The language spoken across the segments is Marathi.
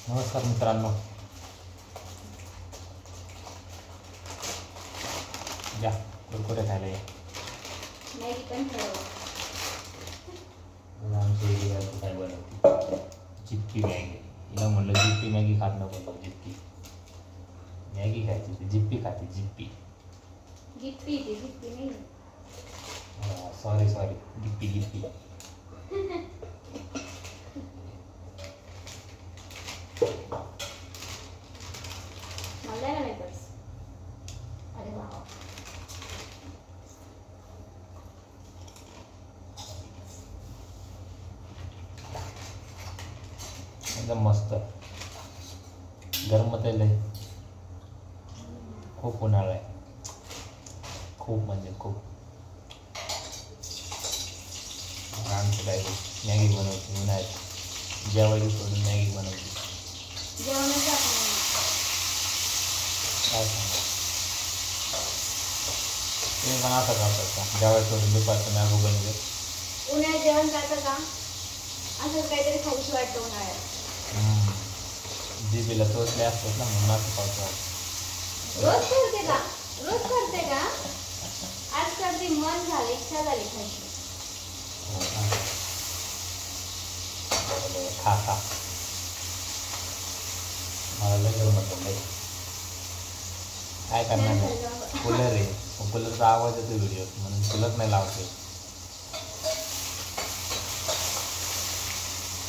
नमस्कार मित्रांनो, या कुरकुरे खायला या. मॅगी पण ठेव. आमची एरिया काय बनवते जिप्पी मॅगी. हिला म्हणलं जिप्पी मॅगी खात नको, जिप्पी मॅगी खायची, ती जिप्पी खाते. जिप्पी जिप्पी ती जिप्पी नाही. सॉरी जिप्पी जिप्पी. मला नाही बस. अरे वा, एकदम मस्त. गरम तेल आहे, खूप उन्हाळा आहे, खूप म्हणजे खूप. आमची बाई मॅगी बनवते उन्हाळ्यात, जेवायला सोडून मॅगी बनवते. जेवणच जात नाही. काय सांगा, तुम्ही पण असं करतात का? जेवायला सोडून दुपारचं मॅगी बनवते. उन्हाळ्यात जेवण जातं का? असं काहीतरी खाऊशी वाटतं उन्हाळ्यात. जिबीला चोचले असतात ना, म्हणून असं पावसाळ्यात. रोज करते का? रोज करते का? आज करते, मन झाले, इच्छा झाली खायची. खा खा, मला लय गरम होतं लय. काय करणार नाही, कूलर आहे, कूलरचा आवाज येतो व्हिडिओ, म्हणून कूलर नाही लावते.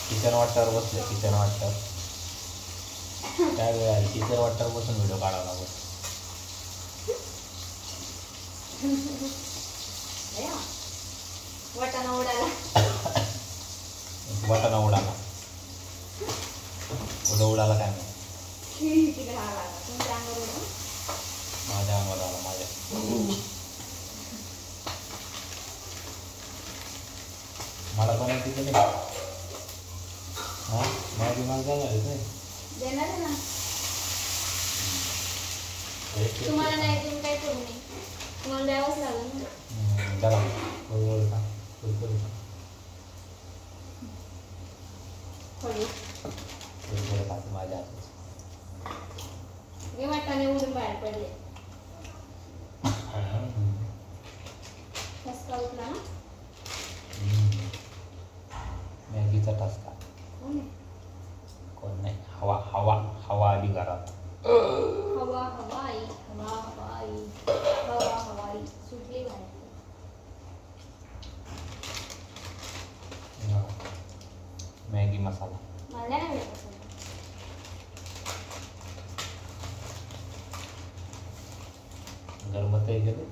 किचन वाट्यावर बसले, किचन वाट्यावर काय वेळ आली, किचन वाट्यावर बसून व्हिडिओ काढावा लागतो. वाटाणा उडाला. वाटाणा उडाला, उडाला काय नाही. तुमच्या अंगावर उडा. माझ्या अंगावर आला, माझ्या. मला बनवायची की नाही? हां, माझी मला जाणार नाही. देणार आहे ना. तुम्हाला नाही देऊन काय करू मी? तुम्हाला द्यावंच लागेल ना. चला कुरकुरे खा, कुरकुरे खा. कुरकुरे खाते माझ्या हातात. मी वाटाणे उडून बाहेर पडले. ठसका उठला ना. मॅगीचा ठसका. कोण नाही, हवा हवा हवा आली घरात. हवा हवाई, हवा हवाई, हवा हवाई सुटली बाहेर. मॅगी मसाला. मला नाही आवडत. गरमत आहे गेले.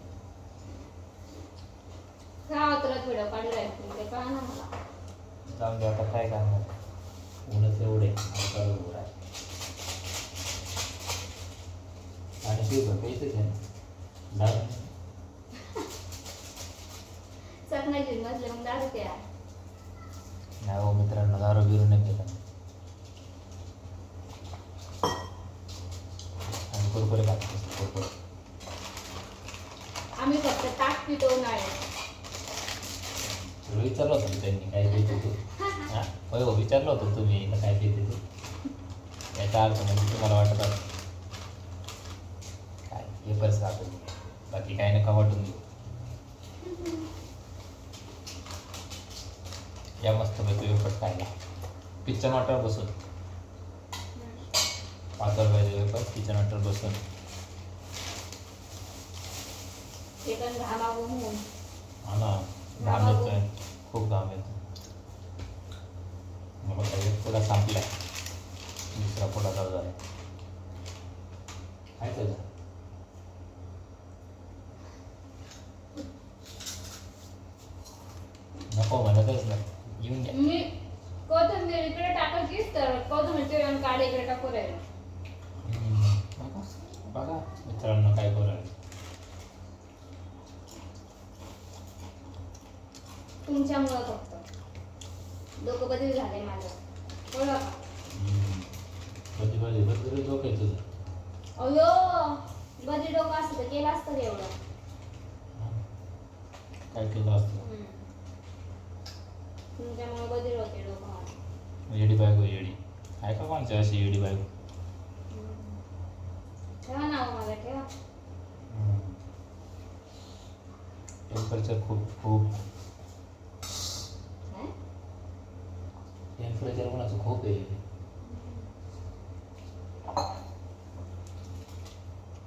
का तुला थोडं काढू राहील ते कळा ना मला. जाऊन दे आता, काय करणार, ऊनच एवढे आहे. आणि शिव पैसेच आहे ना. चकना घेऊन बसले मग दारू प्या. नाही हो मित्रांनो, दारू बिरू नाही पिता. आणि कुरकुरे खातो, कुरकुरे. आम्ही फक्त ताक पितो उन्हाळ्यात. तुला विचारलं होतं ना त्यांनी काय पिते तू? हां होय हो, विचारलं होतं तुम्ही काय पिते तू. याचा अर्थ म्हणजे तुम्हाला वाटत असं काय हे पैसे राहतो, बाकी काही नका वाटून देऊ. या मस्त पैकी वेफट खायला किचन वाट्यावर बसून. 5 रुपयाचे वेफट किचन वाट्यावर बसून. ते पण घामाघूम होऊन. हा ना, घाम येतोय, खूप घाम येतो. मला काही पुढा संपलाय, दुसरा पुढा चालू झाला. काय त्याचं नको म्हणतच नाही, येऊन द्या. मी कोथिंबीर इकडे टाकायचीच तर कोथिंबीर आणि काढे इकडे टाकू राहील. बघा मित्रांनो काय करू राहिले. तुमच्यामुळं फक्त डोकं बदल झालंय माझं. बोला का? कधी बदल डोकं आहे तुझं. अयो बदल डोकं असतं तर केलं असतं रे एवढं. काय केलं असतं? तुमच्यामुळे बदल होते डोकं. येडी बायको येडी. आहे का कोणच्या अशी एडी बायको? ठेवा नाव मला ठेवा. टेम्परेचर खूप खूप काय? टेम्परेचर कोणाचं खूप आहे.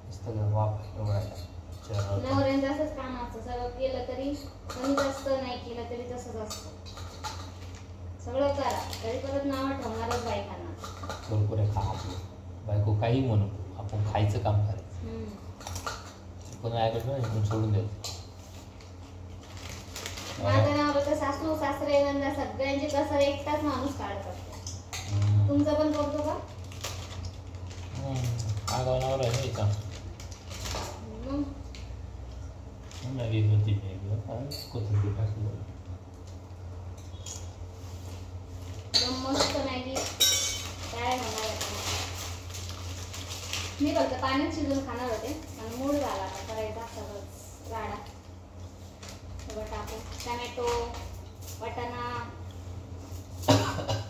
नुसतं वाफ एवढा नवऱ्यांचं असंच काम असतं. सगळं केलं तरी कमी जास्त, नाही केलं तरी तसंच असतं. सगळं करा तरी परत नावं ठेवणारच बायकांना. कुरकुरे खा आपलं. बायको काही म्हणू, आपण खायचं काम करायचं. कोणी ऐकत नाही, इकडून सोडून द्यायचं. माझं नाव तर सासू सासरे नंदा सगळ्यांचे कसं एकटाच माणूस काढतात. तुमचं पण करतो का? आगाव नवरा आहे का? मग मॅगी होती कोथिंबीर टाकली. मस्त मॅगी काय होणार आता. मी फक्त पाण्यात शिजून खाणार होते आणि मूड झाला आता करायचा सगळंच राडा. सगळं टाकू, टमॅटो, वाटाणा,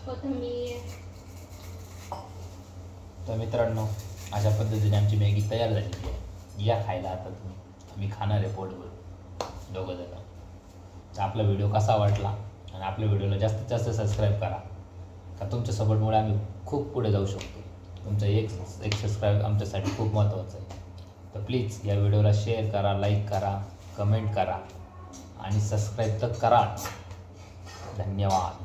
कोथिंबीर. तर मित्रांनो, अशा पद्धतीने आमची मॅगी तयार झालेली आहे. या खायला आता तुम्ही. आम्ही खाणार आहे पोटभर दोघं जण. तर आपला व्हिडिओ कसा वाटला आणि आपल्या व्हिडिओला जास्तीत जास्त सबस्क्राईब करा. का तुमच्या सपोर्टमुळे आम्ही खूप पुढे जाऊ शकतो. तुमचं एक सबस्क्राईब आमच्यासाठी खूप महत्त्वाचं आहे. तर प्लीज या व्हिडिओला शेअर करा, लाईक करा, कमेंट करा आणि सबस्क्राईब तर करा. धन्यवाद.